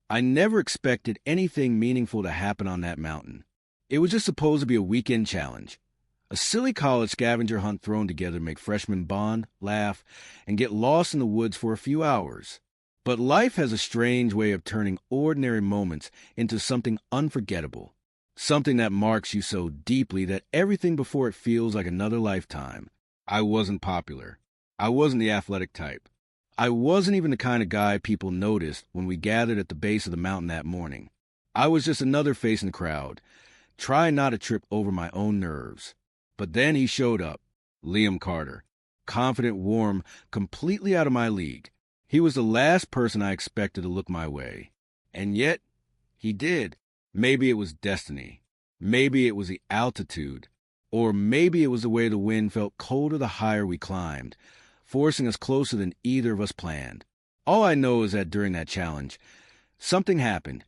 I never expected anything meaningful to happen on that mountain. It was just supposed to be a weekend challenge. A silly college scavenger hunt thrown together to make freshmen bond, laugh, and get lost in the woods for a few hours. But life has a strange way of turning ordinary moments into something unforgettable. Something that marks you so deeply that everything before it feels like another lifetime. I wasn't popular. I wasn't the athletic type. I wasn't even the kind of guy people noticed when we gathered at the base of the mountain that morning. I was just another face in the crowd, trying not to trip over my own nerves. But then he showed up, Liam Carter, confident, warm, completely out of my league. He was the last person I expected to look my way. And yet, he did. Maybe it was destiny. Maybe it was the altitude. Or maybe it was the way the wind felt colder the higher we climbed, forcing us closer than either of us planned. All I know is that during that challenge, something happened.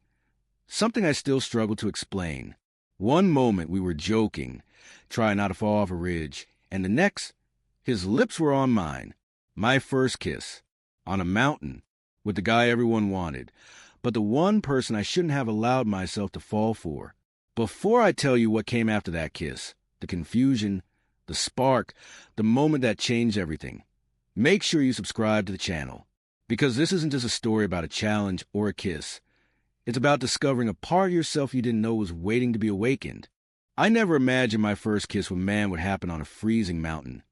Something I still struggle to explain. One moment we were joking, trying not to fall off a ridge, and the next, his lips were on mine. My first kiss. On a mountain, with the guy everyone wanted, but the one person I shouldn't have allowed myself to fall for. Before I tell you what came after that kiss, the confusion, the spark, the moment that changed everything, make sure you subscribe to the channel, because this isn't just a story about a challenge or a kiss. It's about discovering a part of yourself you didn't know was waiting to be awakened. I never imagined my first kiss with a man would happen on a freezing mountain,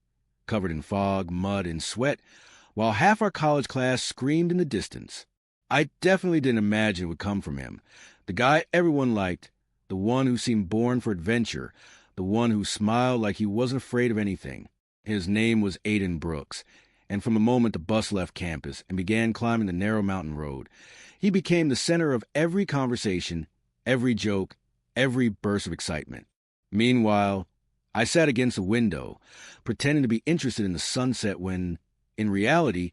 covered in fog, mud, and sweat, while half our college class screamed in the distance. I definitely didn't imagine it would come from him, the guy everyone liked, the one who seemed born for adventure, the one who smiled like he wasn't afraid of anything. His name was Aiden Brooks, and from the moment the bus left campus and began climbing the narrow mountain road, he became the center of every conversation, every joke, every burst of excitement. Meanwhile, I sat against a window, pretending to be interested in the sunset when, in reality,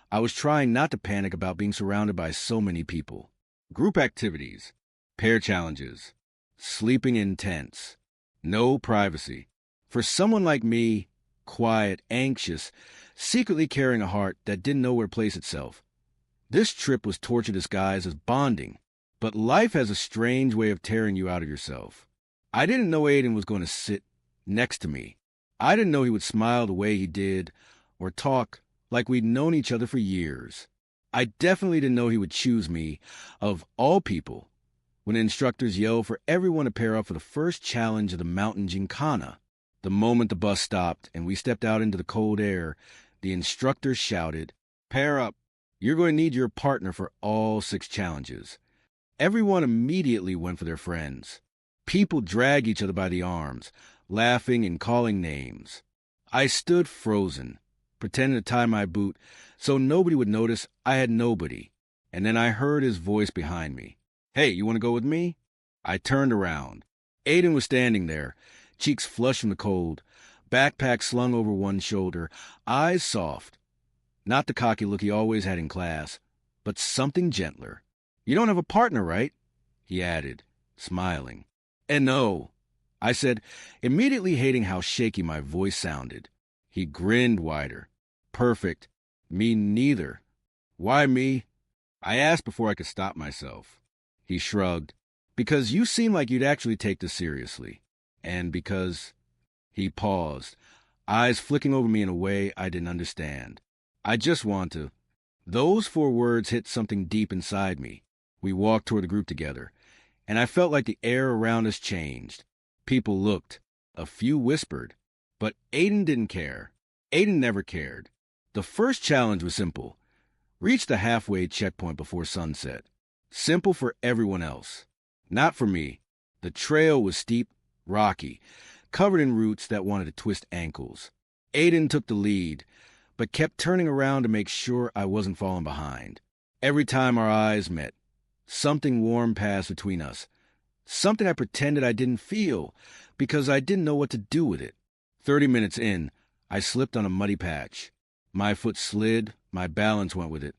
I was trying not to panic about being surrounded by so many people. Group activities, pair challenges, sleeping in tents, no privacy. For someone like me, quiet, anxious, secretly carrying a heart that didn't know where to place itself, this trip was torture disguised as bonding. But life has a strange way of tearing you out of yourself. I didn't know Aiden was going to sit next to me. I didn't know he would smile the way he did, or talk like we'd known each other for years. I definitely didn't know he would choose me, of all people, when the instructors yelled for everyone to pair up for the first challenge of the mountain gincana. The moment the bus stopped and we stepped out into the cold air, the instructor shouted, "Pair up. You're going to need your partner for all 6 challenges." Everyone immediately went for their friends. People dragged each other by the arms, laughing and calling names. I stood frozen, pretending to tie my boot so nobody would notice I had nobody. And then I heard his voice behind me. "Hey, you want to go with me?" I turned around. Aiden was standing there, cheeks flushed from the cold, backpack slung over one shoulder, eyes soft. Not the cocky look he always had in class, but something gentler. "You don't have a partner, right?" he added, smiling. "And no," I said, immediately hating how shaky my voice sounded. He grinned wider. "Perfect. Me neither." "Why me?" I asked before I could stop myself. He shrugged. "Because you seem like you'd actually take this seriously. And because—" He paused, eyes flicking over me in a way I didn't understand. "I just want to—" Those 4 words hit something deep inside me. We walked toward the group together, and I felt like the air around us changed. People looked. A few whispered. But Aiden didn't care. Aiden never cared. The first challenge was simple. Reach the halfway checkpoint before sunset. Simple for everyone else. Not for me. The trail was steep, rocky, covered in roots that wanted to twist ankles. Aiden took the lead, but kept turning around to make sure I wasn't falling behind. Every time our eyes met, something warm passed between us. Something I pretended I didn't feel, because I didn't know what to do with it. 30 minutes in, I slipped on a muddy patch. My foot slid, my balance went with it,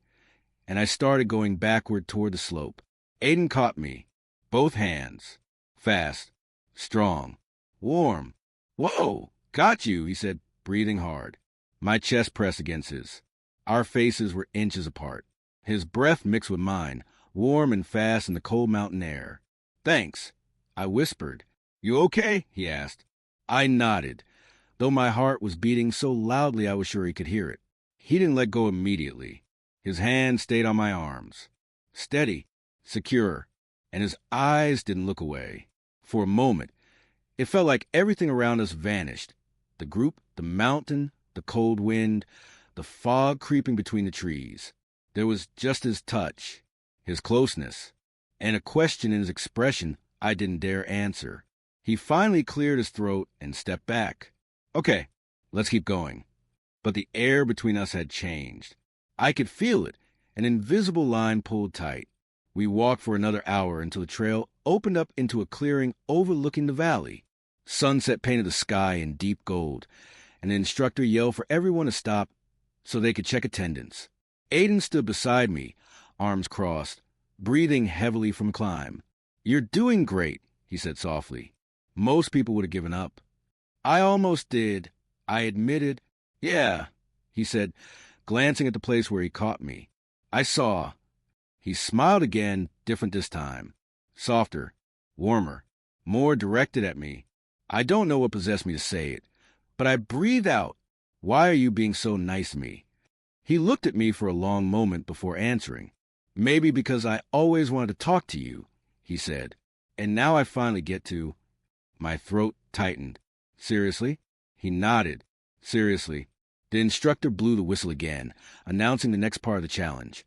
and I started going backward toward the slope. Aiden caught me, both hands. Fast, strong, warm. "Whoa, got you," he said, breathing hard. My chest pressed against his. Our faces were inches apart. His breath mixed with mine, warm and fast in the cold mountain air. "Thanks," I whispered. "You okay?" he asked. I nodded, though my heart was beating so loudly I was sure he could hear it. He didn't let go immediately. His hand stayed on my arms, steady, secure, and his eyes didn't look away. For a moment, it felt like everything around us vanished. The group, the mountain, the cold wind, the fog creeping between the trees. There was just his touch, his closeness, and a question in his expression I didn't dare answer. He finally cleared his throat and stepped back. "Okay, let's keep going." But the air between us had changed. I could feel it. An invisible line pulled tight. We walked for another hour until the trail opened up into a clearing overlooking the valley. Sunset painted the sky in deep gold, and the instructor yelled for everyone to stop so they could check attendance. Aiden stood beside me, arms crossed, breathing heavily from climb. "You're doing great," he said softly. Most people would have given up. I almost did. I admitted. "Yeah," he said, glancing at the place where he caught me. I saw. He smiled again, different this time. Softer, warmer, more directed at me. I don't know what possessed me to say it, but I breathed out, "Why are you being so nice to me?" He looked at me for a long moment before answering. "Maybe because I always wanted to talk to you," he said. "And now I finally get to." My throat tightened. "Seriously?" He nodded. "Seriously." The instructor blew the whistle again, announcing the next part of the challenge.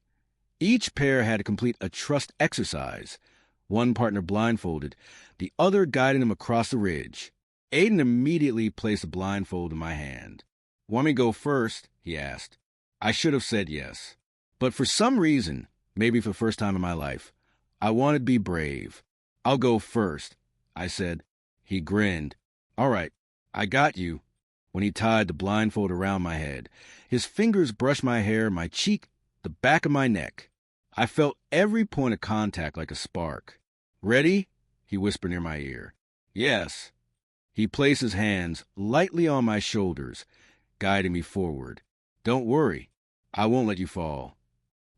Each pair had to complete a trust exercise, one partner blindfolded, the other guiding them across the ridge. Aiden immediately placed a blindfold in my hand. "Want me to go first?" he asked. I should have said yes. But for some reason, maybe for the first time in my life, I wanted to be brave. "I'll go first," I said. He grinned. "All right, I got you." When he tied the blindfold around my head, his fingers brushed my hair, my cheek, the back of my neck. I felt every point of contact like a spark. "Ready?" he whispered near my ear. "Yes." He placed his hands lightly on my shoulders, guiding me forward. "Don't worry. I won't let you fall."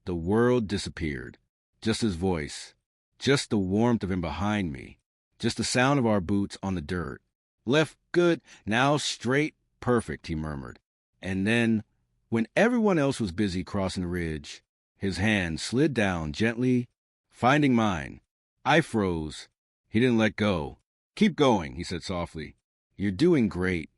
The world disappeared. Just his voice. Just the warmth of him behind me. Just the sound of our boots on the dirt. "Left, good. Now straight, perfect," he murmured. And then, when everyone else was busy crossing the ridge, his hand slid down gently, finding mine. I froze. He didn't let go. "Keep going," he said softly. "You're doing great."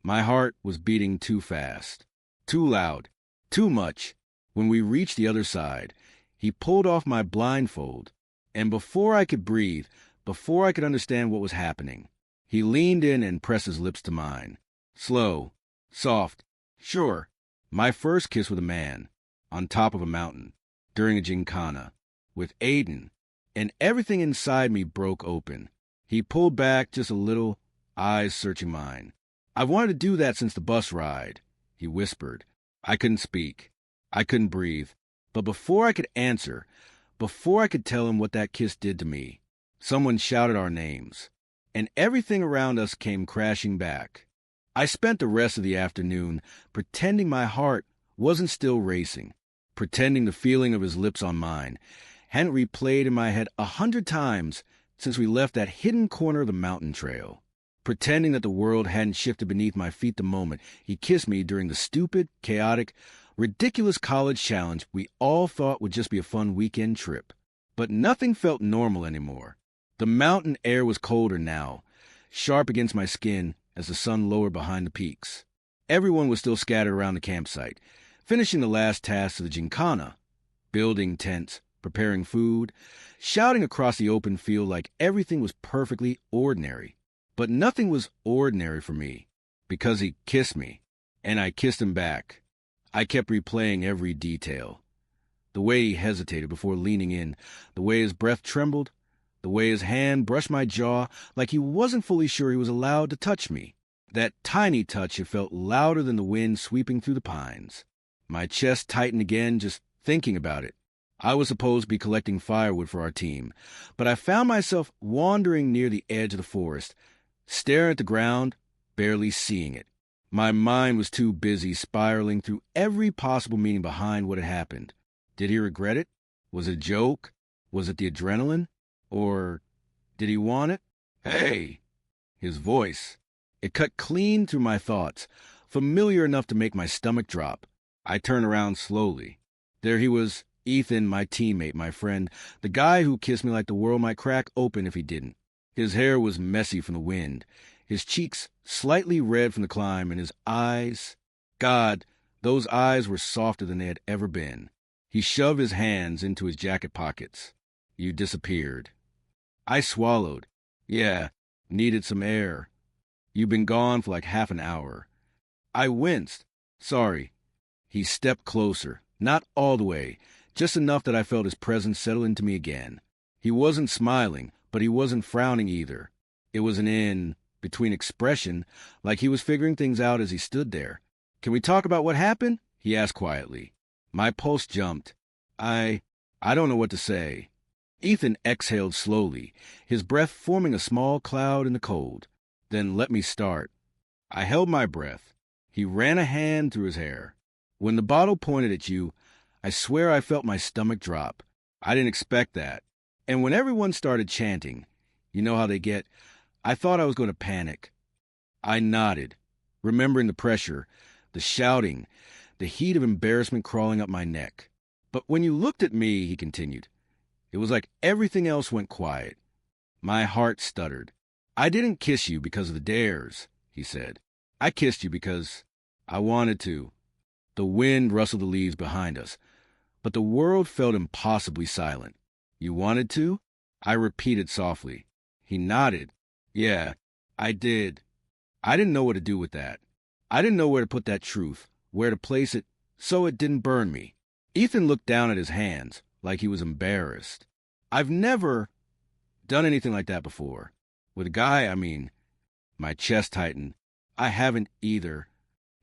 My heart was beating too fast, too loud, too much. When we reached the other side, he pulled off my blindfold, and before I could breathe, before I could understand what was happening, he leaned in and pressed his lips to mine. Slow, soft, sure. My first kiss with a man, on top of a mountain, during a gincana, with Aiden, and everything inside me broke open. He pulled back just a little, eyes searching mine. "I've wanted to do that since the bus ride," he whispered. I couldn't speak. I couldn't breathe. But before I could answer, before I could tell him what that kiss did to me, someone shouted our names, and everything around us came crashing back. I spent the rest of the afternoon pretending my heart wasn't still racing, pretending the feeling of his lips on mine hadn't replayed in my head 100 times since we left that hidden corner of the mountain trail, pretending that the world hadn't shifted beneath my feet the moment he kissed me during the stupid, chaotic, ridiculous college challenge we all thought would just be a fun weekend trip. But nothing felt normal anymore. The mountain air was colder now, sharp against my skin as the sun lowered behind the peaks. Everyone was still scattered around the campsite, finishing the last tasks of the gincana, building tents, preparing food, shouting across the open field like everything was perfectly ordinary. But nothing was ordinary for me, because he kissed me, and I kissed him back. I kept replaying every detail. The way he hesitated before leaning in, the way his breath trembled, the way his hand brushed my jaw like he wasn't fully sure he was allowed to touch me. That tiny touch had felt louder than the wind sweeping through the pines. My chest tightened again just thinking about it. I was supposed to be collecting firewood for our team, but I found myself wandering near the edge of the forest, staring at the ground, barely seeing it. My mind was too busy spiraling through every possible meaning behind what had happened. Did he regret it? Was it a joke? Was it the adrenaline? Or did he want it? Hey! His voice. It cut clean through my thoughts, familiar enough to make my stomach drop. I turned around slowly. There he was, Ethan, my teammate, my friend, the guy who kissed me like the world might crack open if he didn't. His hair was messy from the wind, his cheeks slightly red from the climb, and his eyes... God, those eyes were softer than they had ever been. He shoved his hands into his jacket pockets. You disappeared. I swallowed. Yeah, needed some air. You've been gone for like half an hour. I winced. Sorry. He stepped closer, not all the way, just enough that I felt his presence settle into me again. He wasn't smiling, but he wasn't frowning either. It was an in-between expression, like he was figuring things out as he stood there. Can we talk about what happened? He asked quietly. My pulse jumped. I don't know what to say. Ethan exhaled slowly, his breath forming a small cloud in the cold. Then let me start. I held my breath. He ran a hand through his hair. When the bottle pointed at you, I swear I felt my stomach drop. I didn't expect that. And when everyone started chanting, you know how they get, I thought I was going to panic. I nodded, remembering the pressure, the shouting, the heat of embarrassment crawling up my neck. But when you looked at me, he continued, it was like everything else went quiet. My heart stuttered. I didn't kiss you because of the dares, he said. I kissed you because I wanted to. The wind rustled the leaves behind us, but the world felt impossibly silent. You wanted to? I repeated softly. He nodded. Yeah, I did. I didn't know what to do with that. I didn't know where to put that truth, where to place it, so it didn't burn me. Ethan looked down at his hands, like he was embarrassed. I've never done anything like that before. With a guy, I mean. My chest tightened. I haven't either.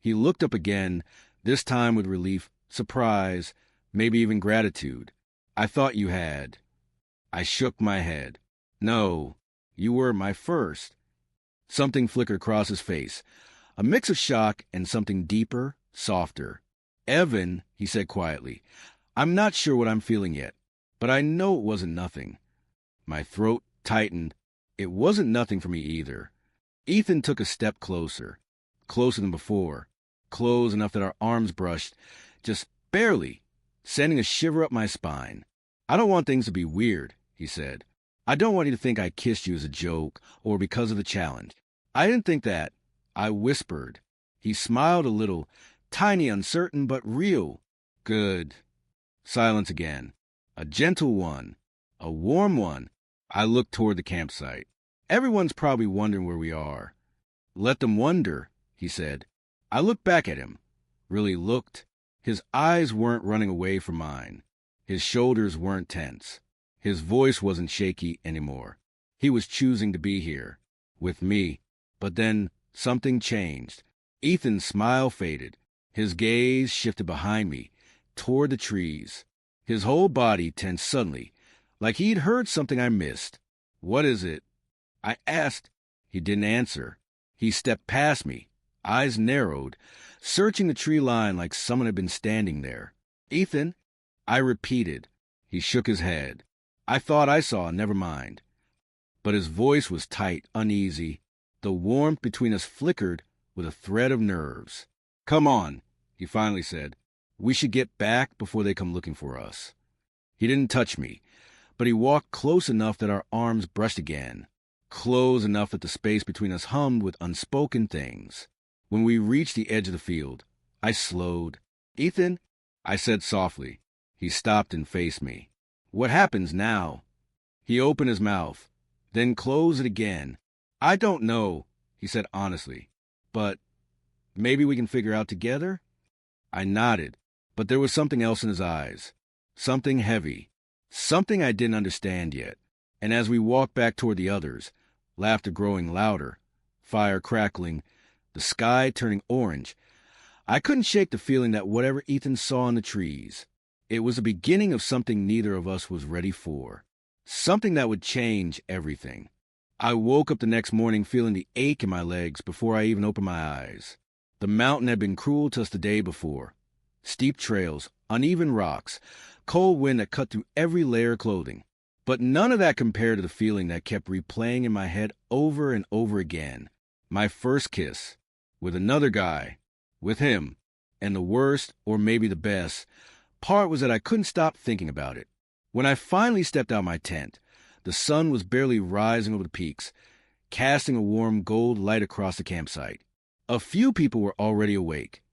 He looked up again, this time with relief, surprise, maybe even gratitude. I thought you had. I shook my head. No, you were my first. Something flickered across his face, a mix of shock and something deeper, softer. Evan, he said quietly, I'm not sure what I'm feeling yet, but I know it wasn't nothing. My throat tightened. It wasn't nothing for me either. Ethan took a step closer than before, close enough that our arms brushed, just barely, sending a shiver up my spine. I don't want things to be weird, he said. I don't want you to think I kissed you as a joke or because of the challenge. I didn't think that. I whispered. He smiled a little, tiny, uncertain, but real. Good. Silence again. A gentle one. A warm one. I looked toward the campsite. Everyone's probably wondering where we are. Let them wonder, he said. I looked back at him. Really looked. His eyes weren't running away from mine. His shoulders weren't tense. His voice wasn't shaky anymore. He was choosing to be here. With me. But then something changed. Ethan's smile faded. His gaze shifted behind me, toward the trees. His whole body tensed suddenly, like he'd heard something I missed. What is it? I asked. He didn't answer. He stepped past me, eyes narrowed, searching the tree line like someone had been standing there. Ethan? I repeated. He shook his head. I thought I saw, never mind. But his voice was tight, uneasy. The warmth between us flickered with a thread of nerves. Come on, he finally said. We should get back before they come looking for us. He didn't touch me, but he walked close enough that our arms brushed again, close enough that the space between us hummed with unspoken things. When we reached the edge of the field, I slowed. Ethan, I said softly. He stopped and faced me. What happens now? He opened his mouth, then closed it again. I don't know, he said honestly, but maybe we can figure out together? I nodded, but there was something else in his eyes, something heavy, something I didn't understand yet. And as we walked back toward the others, laughter growing louder, fire crackling, the sky turning orange, I couldn't shake the feeling that whatever Ethan saw in the trees, it was the beginning of something neither of us was ready for, something that would change everything. I woke up the next morning feeling the ache in my legs before I even opened my eyes. The mountain had been cruel to us the day before. Steep trails, uneven rocks, cold wind that cut through every layer of clothing. But none of that compared to the feeling that kept replaying in my head over and over again. My first kiss. With another guy. With him. And the worst, or maybe the best, part was that I couldn't stop thinking about it. When I finally stepped out my tent, the sun was barely rising over the peaks, casting a warm gold light across the campsite. A few people were already awake,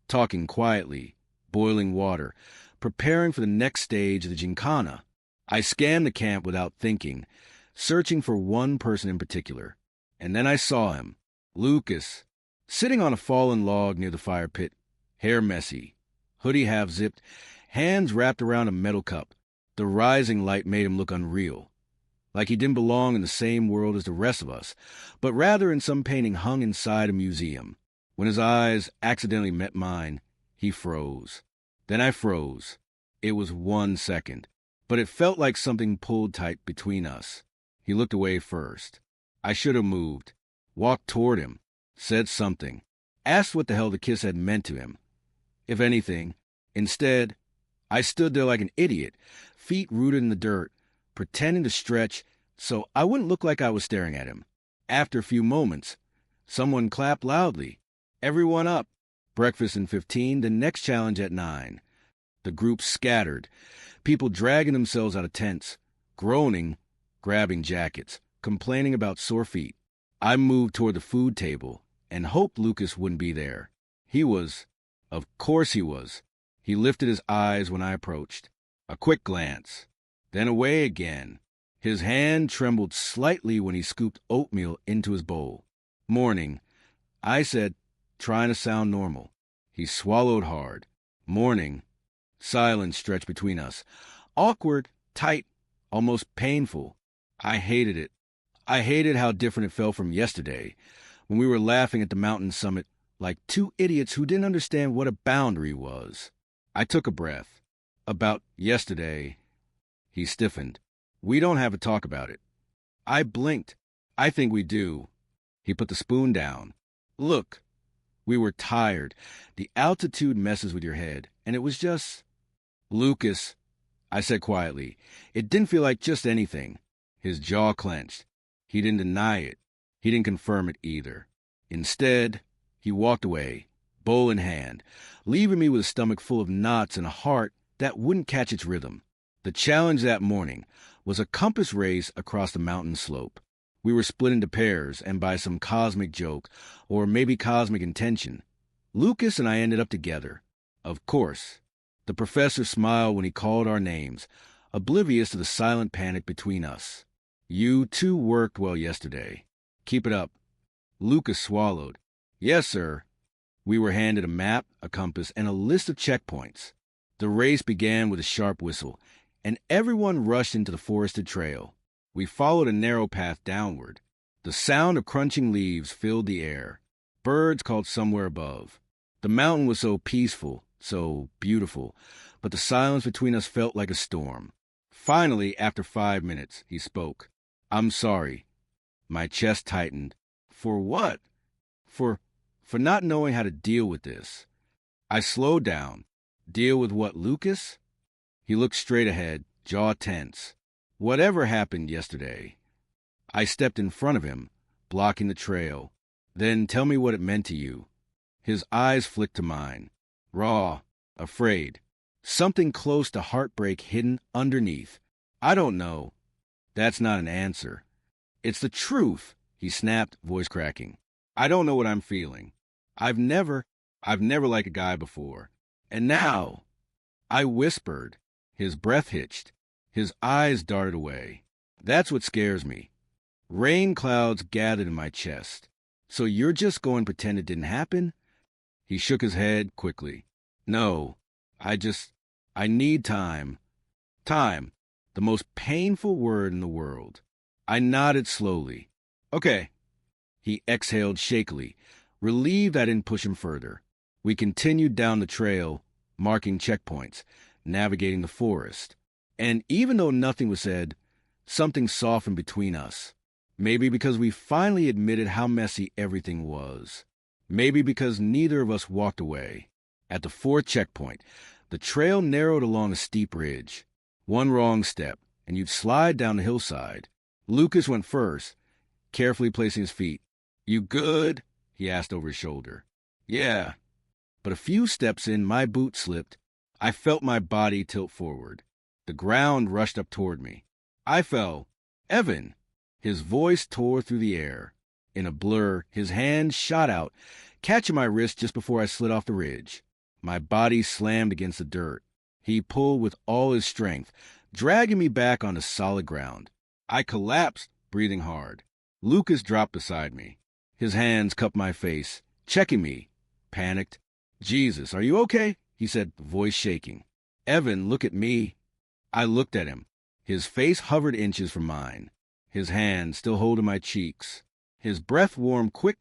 talking quietly, boiling water, preparing for the next stage of the gincana. I scanned the camp without thinking, searching for one person in particular. And then I saw him, Lucas, sitting on a fallen log near the fire pit, hair messy, hoodie half-zipped, hands wrapped around a metal cup. The rising light made him look unreal, like he didn't belong in the same world as the rest of us, but rather in some painting hung inside a museum. When his eyes accidentally met mine, he froze. Then I froze. It was 1 second, but it felt like something pulled tight between us. He looked away first. I should have moved, walked toward him, said something, asked what the hell the kiss had meant to him, if anything. Instead, I stood there like an idiot, feet rooted in the dirt, pretending to stretch so I wouldn't look like I was staring at him. After a few moments, someone clapped loudly. Everyone up. Breakfast in 15, the next challenge at 9. The group scattered, people dragging themselves out of tents, groaning, grabbing jackets, complaining about sore feet. I moved toward the food table and hoped Lucas wouldn't be there. He was. Of course he was. He lifted his eyes when I approached. A quick glance. Then away again. His hand trembled slightly when he scooped oatmeal into his bowl. Morning, I said, trying to sound normal. He swallowed hard. Morning. Silence stretched between us. Awkward, tight, almost painful. I hated it. I hated how different it felt from yesterday, when we were laughing at the mountain summit like two idiots who didn't understand what a boundary was. I took a breath. About yesterday. He stiffened. We don't have a talk about it. I blinked. I think we do. He put the spoon down. Look, we were tired. The altitude messes with your head, and it was just... Lucas, I said quietly. It didn't feel like just anything. His jaw clenched. He didn't deny it. He didn't confirm it either. Instead, he walked away, bowl in hand, leaving me with a stomach full of knots and a heart that wouldn't catch its rhythm. The challenge that morning was a compass race across the mountain slope. We were split into pairs, and by some cosmic joke, or maybe cosmic intention, Lucas and I ended up together. Of course. The professor smiled when he called our names, oblivious to the silent panic between us. You too worked well yesterday. Keep it up. Lucas swallowed. Yes, sir. We were handed a map, a compass, and a list of checkpoints. The race began with a sharp whistle, and everyone rushed into the forested trail. We followed a narrow path downward. The sound of crunching leaves filled the air. Birds called somewhere above. The mountain was so peaceful, so beautiful, but the silence between us felt like a storm. Finally, after 5 minutes, he spoke. I'm sorry. My chest tightened. For what? For not knowing how to deal with this. I slowed down. Deal with what, Lucas? He looked straight ahead, jaw tense. Whatever happened yesterday. I stepped in front of him, blocking the trail. Then tell me what it meant to you. His eyes flicked to mine. Raw, afraid. Something close to heartbreak hidden underneath. I don't know. That's not an answer. It's the truth, he snapped, voice cracking. I don't know what I'm feeling. I've never liked a guy before. And now, I whispered. His breath hitched. His eyes darted away. That's what scares me. Rain clouds gathered in my chest. So you're just going to pretend it didn't happen? He shook his head quickly. No, I need time. Time, the most painful word in the world. I nodded slowly. Okay. He exhaled shakily, relieved I didn't push him further. We continued down the trail, marking checkpoints, navigating the forest. And even though nothing was said, something softened between us. Maybe because we finally admitted how messy everything was. Maybe because neither of us walked away. At the 4th checkpoint, the trail narrowed along a steep ridge. One wrong step, and you'd slide down the hillside. Lucas went first, carefully placing his feet. "You good?" he asked over his shoulder. "Yeah." But a few steps in, my boot slipped. I felt my body tilt forward. The ground rushed up toward me. I fell. "Evan!" His voice tore through the air. In a blur, his hand shot out, catching my wrist just before I slid off the ridge. My body slammed against the dirt. He pulled with all his strength, dragging me back onto solid ground. I collapsed, breathing hard. Lucas dropped beside me. His hands cupped my face, checking me. Panicked. "Jesus, are you okay?" he said, voice shaking. "Evan, look at me." I looked at him. His face hovered inches from mine. His hand still holding my cheeks. His breath warm, quick,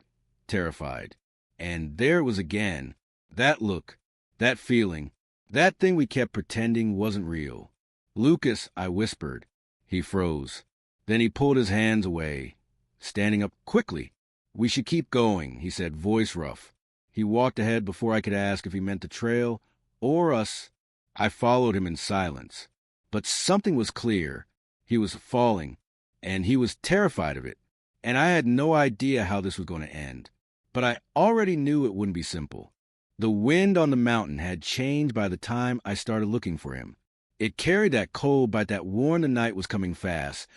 terrified. And there it was again. That look, that feeling, that thing we kept pretending wasn't real. "Lucas," I whispered. He froze. Then he pulled his hands away, standing up quickly. "We should keep going," he said, voice rough. He walked ahead before I could ask if he meant the trail or us. I followed him in silence. But something was clear. He was falling, and he was terrified of it. And I had no idea how this was going to end. But I already knew it wouldn't be simple. The wind on the mountain had changed by the time I started looking for him. It carried that cold bite that warned the night was coming fast,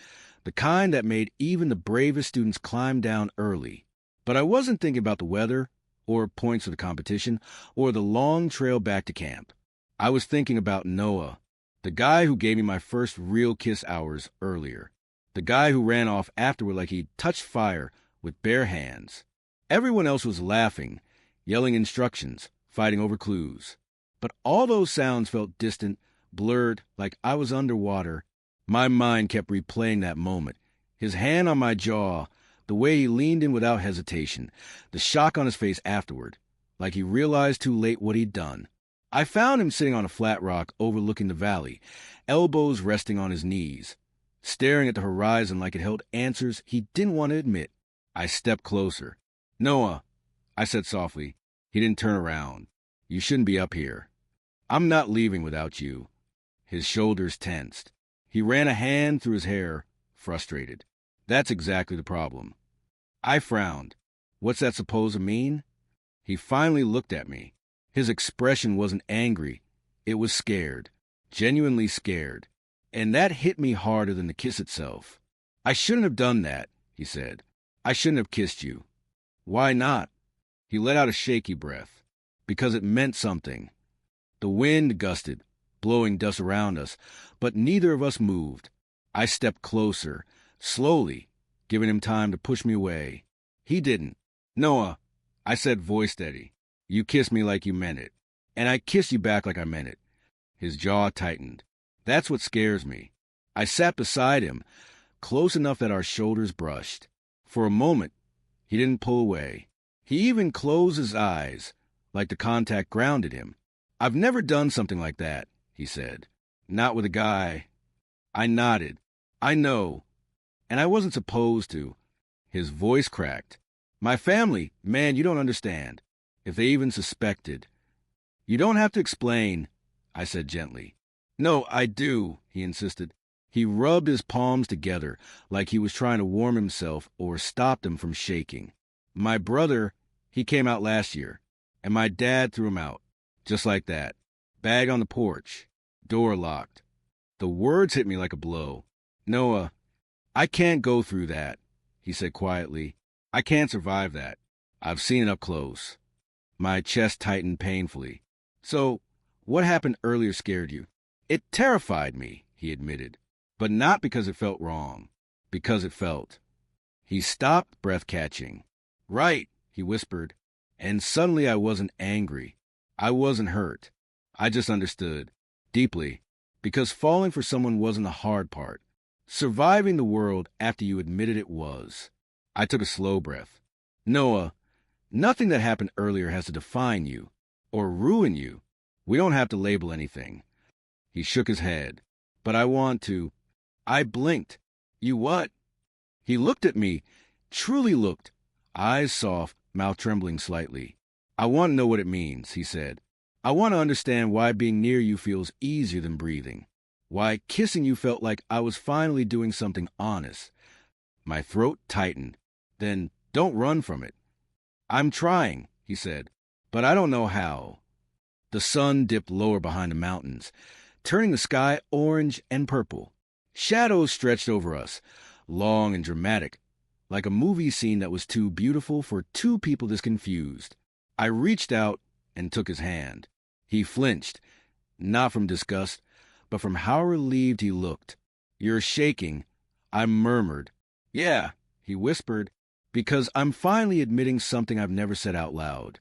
the kind that made even the bravest students climb down early. But I wasn't thinking about the weather, or points of the competition, or the long trail back to camp. I was thinking about Noah, the guy who gave me my first real kiss hours earlier. The guy who ran off afterward like he'd touched fire with bare hands. Everyone else was laughing, yelling instructions, fighting over clues. But all those sounds felt distant, blurred, like I was underwater. My mind kept replaying that moment. His hand on my jaw, the way he leaned in without hesitation, the shock on his face afterward, like he realized too late what he'd done. I found him sitting on a flat rock overlooking the valley, elbows resting on his knees, staring at the horizon like it held answers he didn't want to admit. I stepped closer. "Noah," I said softly. He didn't turn around. "You shouldn't be up here. I'm not leaving without you." His shoulders tensed. He ran a hand through his hair, frustrated. "That's exactly the problem." I frowned. "What's that supposed to mean?" He finally looked at me. His expression wasn't angry. It was scared. Genuinely scared. And that hit me harder than the kiss itself. "I shouldn't have done that," he said. "I shouldn't have kissed you." "Why not?" He let out a shaky breath. "Because it meant something." The wind gusted, blowing dust around us, but neither of us moved. I stepped closer, slowly, giving him time to push me away. He didn't. "Noah," I said, voice steady, "you kissed me like you meant it. And I kissed you back like I meant it." His jaw tightened. "That's what scares me." I sat beside him, close enough that our shoulders brushed. For a moment, he didn't pull away. He even closed his eyes, like the contact grounded him. "I've never done something like that," he said. "Not with a guy." I nodded. "I know. And I wasn't supposed to." His voice cracked. "My family, man, you don't understand. If they even suspected." "You don't have to explain," I said gently. "No, I do," he insisted. He rubbed his palms together like he was trying to warm himself or stop them from shaking. "My brother, he came out last year, and my dad threw him out. Just like that. Bag on the porch. Door locked." The words hit me like a blow. "Noah, I can't go through that," he said quietly. "I can't survive that. I've seen it up close." My chest tightened painfully. "So, what happened earlier scared you?" "It terrified me," he admitted. "But not because it felt wrong. Because it felt." He stopped, breath catching. "Right," he whispered. And suddenly I wasn't angry. I wasn't hurt. I just understood. Deeply. Because falling for someone wasn't the hard part. Surviving the world after you admitted it was. I took a slow breath. "Noah, nothing that happened earlier has to define you. Or ruin you. We don't have to label anything." He shook his head. "But I want to." I blinked. "You what?" He looked at me. Truly looked. Eyes soft, mouth trembling slightly. "I want to know what it means," he said. "I want to understand why being near you feels easier than breathing." Why, kissing you felt like I was finally doing something honest. My throat tightened. Then, don't run from it. I'm trying, he said, but I don't know how. The sun dipped lower behind the mountains, turning the sky orange and purple. Shadows stretched over us, long and dramatic, like a movie scene that was too beautiful for two people this confused. I reached out and took his hand. He flinched, not from disgust, but from how relieved he looked. You're shaking, I murmured. Yeah, he whispered, because I'm finally admitting something I've never said out loud.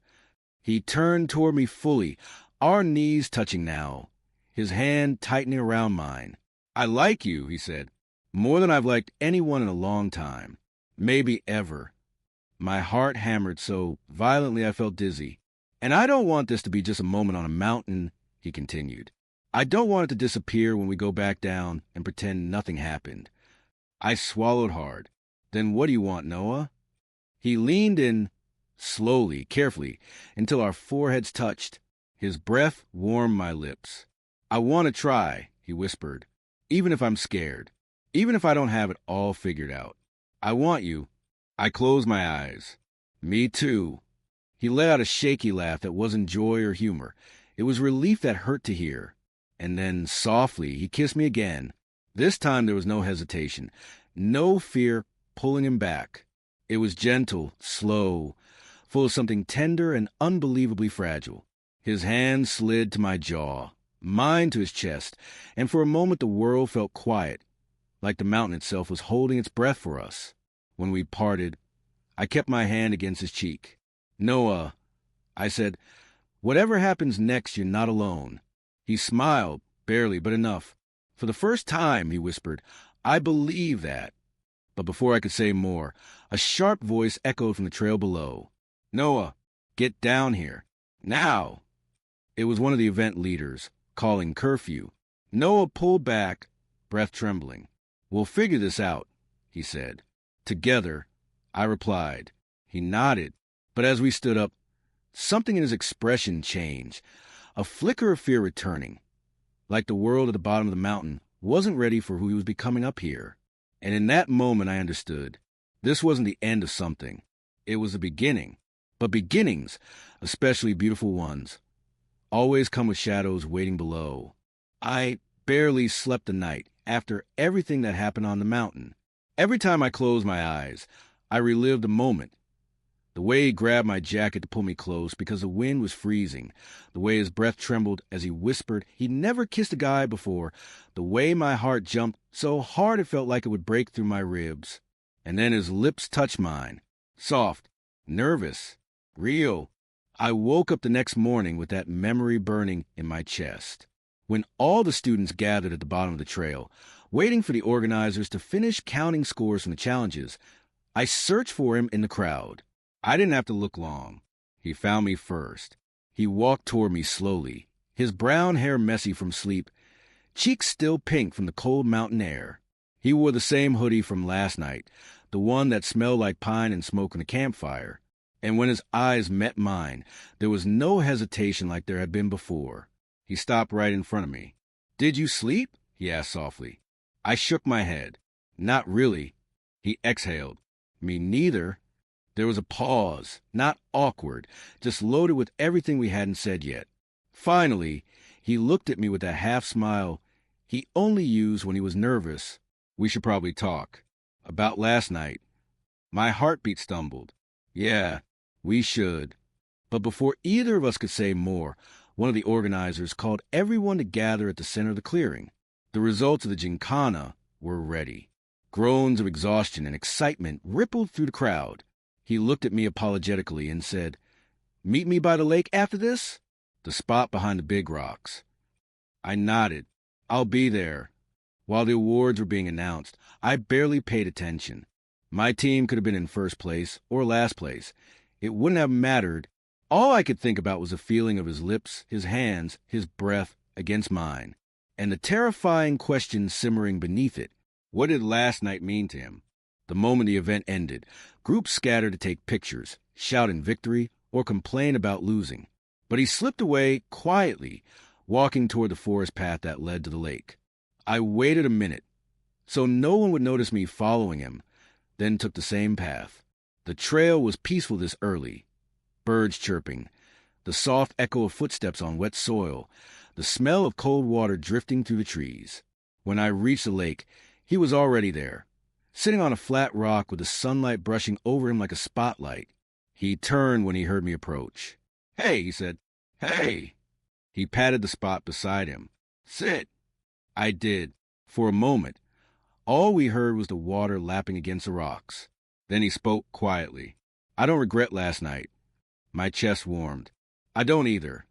He turned toward me fully, our knees touching now, his hand tightening around mine. I like you, he said, more than I've liked anyone in a long time, maybe ever. My heart hammered so violently I felt dizzy. And I don't want this to be just a moment on a mountain, he continued. I don't want it to disappear when we go back down and pretend nothing happened. I swallowed hard. Then what do you want, Noah? He leaned in, slowly, carefully, until our foreheads touched. His breath warmed my lips. I want to try, he whispered, even if I'm scared, even if I don't have it all figured out. I want you. I closed my eyes. Me too. He let out a shaky laugh that wasn't joy or humor. It was relief that hurt to hear. And then, softly, he kissed me again. This time there was no hesitation, no fear pulling him back. It was gentle, slow, full of something tender and unbelievably fragile. His hand slid to my jaw, mine to his chest, and for a moment the world felt quiet, like the mountain itself was holding its breath for us. When we parted, I kept my hand against his cheek. Noah, I said, whatever happens next, you're not alone. He smiled, barely, but enough. For the first time, he whispered, I believe that. But before I could say more, a sharp voice echoed from the trail below. Noah, get down here. Now! It was one of the event leaders, calling curfew. Noah pulled back, breath trembling. We'll figure this out, he said. Together, I replied. He nodded, but as we stood up, something in his expression changed, a flicker of fear returning, like the world at the bottom of the mountain wasn't ready for who he was becoming up here. And in that moment I understood. This wasn't the end of something. It was the beginning. But beginnings, especially beautiful ones, always come with shadows waiting below. I barely slept the night after everything that happened on the mountain. Every time I closed my eyes, I relived the moment. The way he grabbed my jacket to pull me close because the wind was freezing, the way his breath trembled as he whispered he'd never kissed a guy before, the way my heart jumped so hard it felt like it would break through my ribs. And then his lips touched mine, soft, nervous, real. I woke up the next morning with that memory burning in my chest. When all the students gathered at the bottom of the trail, waiting for the organizers to finish counting scores from the challenges, I searched for him in the crowd. I didn't have to look long. He found me first. He walked toward me slowly, his brown hair messy from sleep, cheeks still pink from the cold mountain air. He wore the same hoodie from last night, the one that smelled like pine and smoke in a campfire. And when his eyes met mine, there was no hesitation like there had been before. He stopped right in front of me. Did you sleep? He asked softly. I shook my head. Not really. He exhaled. Me neither. There was a pause, not awkward, just loaded with everything we hadn't said yet. Finally, he looked at me with that half smile he only used when he was nervous. We should probably talk. About last night. My heartbeat stumbled. Yeah, we should. But before either of us could say more, one of the organizers called everyone to gather at the center of the clearing. The results of the gincana were ready. Groans of exhaustion and excitement rippled through the crowd. He looked at me apologetically and said, Meet me by the lake after this? The spot behind the big rocks. I nodded. I'll be there. While the awards were being announced, I barely paid attention. My team could have been in first place or last place. It wouldn't have mattered. All I could think about was the feeling of his lips, his hands, his breath against mine, and the terrifying question simmering beneath it. What did last night mean to him? The moment the event ended, groups scattered to take pictures, shout in victory, or complain about losing. But he slipped away quietly, walking toward the forest path that led to the lake. I waited a minute, so no one would notice me following him, then took the same path. The trail was peaceful this early. Birds chirping, the soft echo of footsteps on wet soil, the smell of cold water drifting through the trees. When I reached the lake, he was already there, sitting on a flat rock with the sunlight brushing over him like a spotlight. He turned when he heard me approach. "Hey," he said. "Hey." He patted the spot beside him. "Sit." I did. For a moment, all we heard was the water lapping against the rocks. Then he spoke quietly. "I don't regret last night." My chest warmed. "I don't either."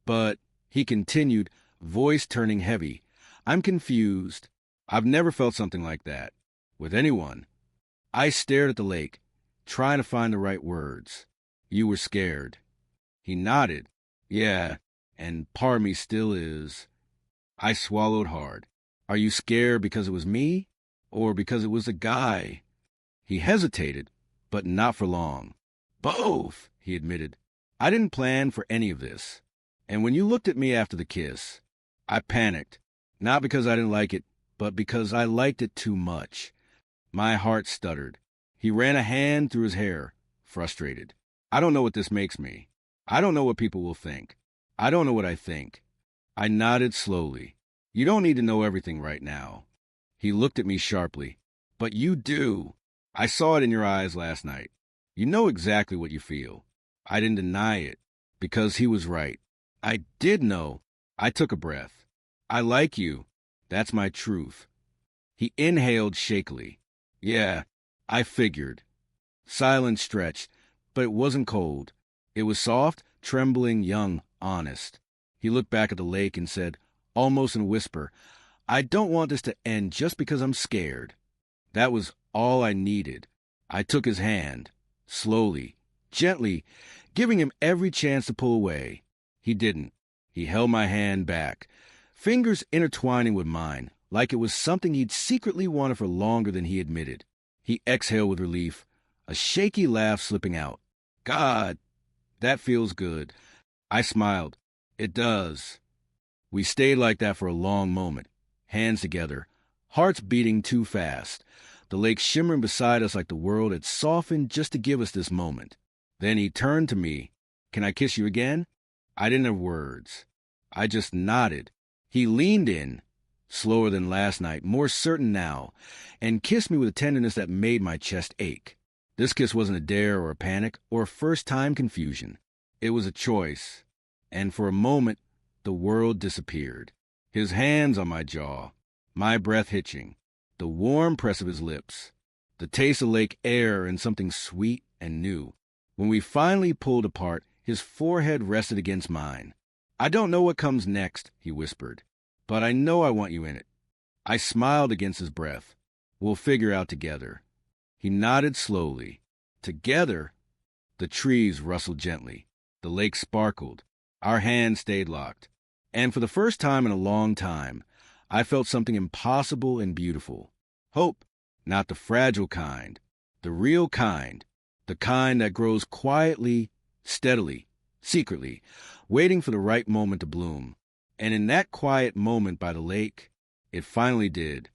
"But," he continued, voice turning heavy, "I'm confused. I've never felt something like that. With anyone." I stared at the lake, trying to find the right words. "You were scared." He nodded. "Yeah, and part of me still is." I swallowed hard. "Are you scared because it was me? Or because it was the guy?" He hesitated, but not for long. "Both," he admitted. "I didn't plan for any of this. And when you looked at me after the kiss, I panicked. Not because I didn't like it, but because I liked it too much." My heart stuttered. He ran a hand through his hair, frustrated. "I don't know what this makes me. I don't know what people will think. I don't know what I think." I nodded slowly. "You don't need to know everything right now." He looked at me sharply. "But you do. I saw it in your eyes last night. You know exactly what you feel." I didn't deny it, because he was right. I did know. I took a breath. "I like you. That's my truth." He inhaled shakily. "Yeah, I figured." Silence stretched, but it wasn't cold. It was soft, trembling, young, honest. He looked back at the lake and said, almost in a whisper, "I don't want this to end just because I'm scared." That was all I needed. I took his hand, slowly, gently, giving him every chance to pull away. He didn't. He held my hand back, fingers intertwining with mine, like it was something he'd secretly wanted for longer than he admitted. He exhaled with relief, a shaky laugh slipping out. "God, that feels good." I smiled. "It does." We stayed like that for a long moment, hands together, hearts beating too fast, the lake shimmering beside us like the world had softened just to give us this moment. Then he turned to me. "Can I kiss you again?" I didn't have words. I just nodded. He leaned in, slower than last night, more certain now, and kissed me with a tenderness that made my chest ache. This kiss wasn't a dare or a panic or a first-time confusion. It was a choice. And for a moment, the world disappeared. His hands on my jaw, my breath hitching, the warm press of his lips, the taste of lake air and something sweet and new. When we finally pulled apart, his forehead rested against mine. "I don't know what comes next," he whispered, "but I know I want you in it." I smiled against his breath. "We'll figure out together." He nodded slowly. Together? The trees rustled gently. The lake sparkled. Our hands stayed locked. And for the first time in a long time, I felt something impossible and beautiful. Hope, not the fragile kind, the real kind, the kind that grows quietly, steadily, secretly, waiting for the right moment to bloom. And in that quiet moment by the lake, it finally did.